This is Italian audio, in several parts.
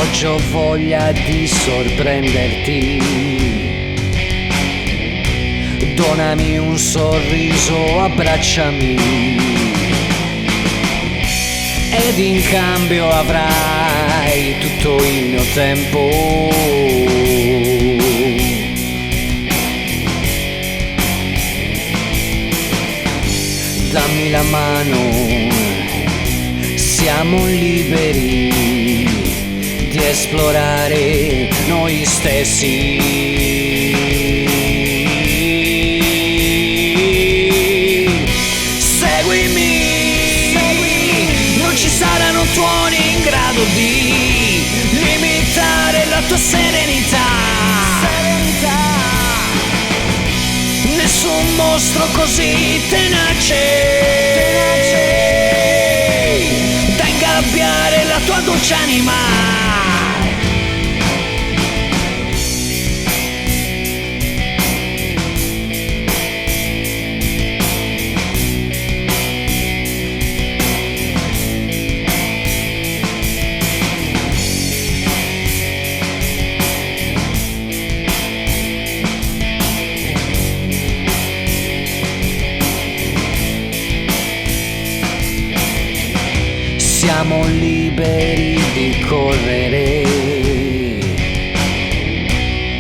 Oggi ho voglia di sorprenderti. Donami un sorriso, abbracciami, ed in cambio avrai tutto il mio tempo. Dammi la mano, siamo liberi di esplorare noi stessi. Tuoni in grado di limitare la tua serenità. Nessun mostro così tenace da ingabbiare la tua dolce anima. Siamo liberi di correre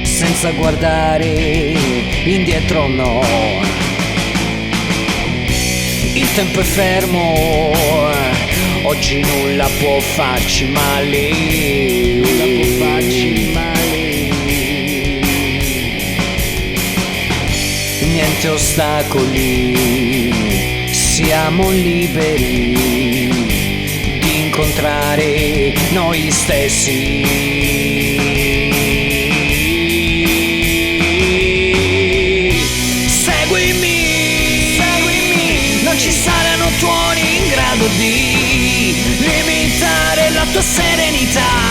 senza guardare indietro, no. Il tempo è fermo, oggi nulla può farci male. Niente ostacoli, siamo liberi incontrare noi stessi. Seguimi, non ci saranno tuoni in grado di limitare la tua serenità.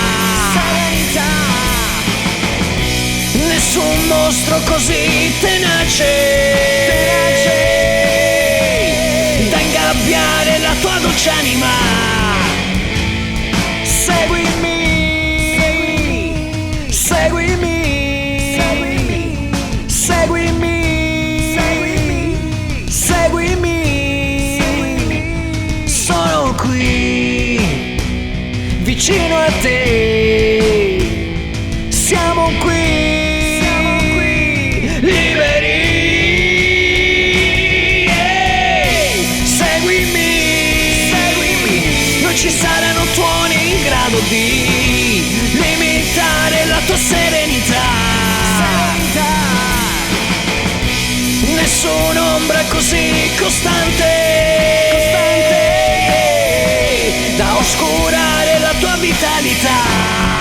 Nessun mostro così tenace da ingabbiare la tua dolce anima. Sono qui, vicino a te. Siamo qui, liberi. Seguimi, non ci saranno tuoni in grado di limitare la tua serenità. Nessun'ombra così costante da oscurare la tua vitalità.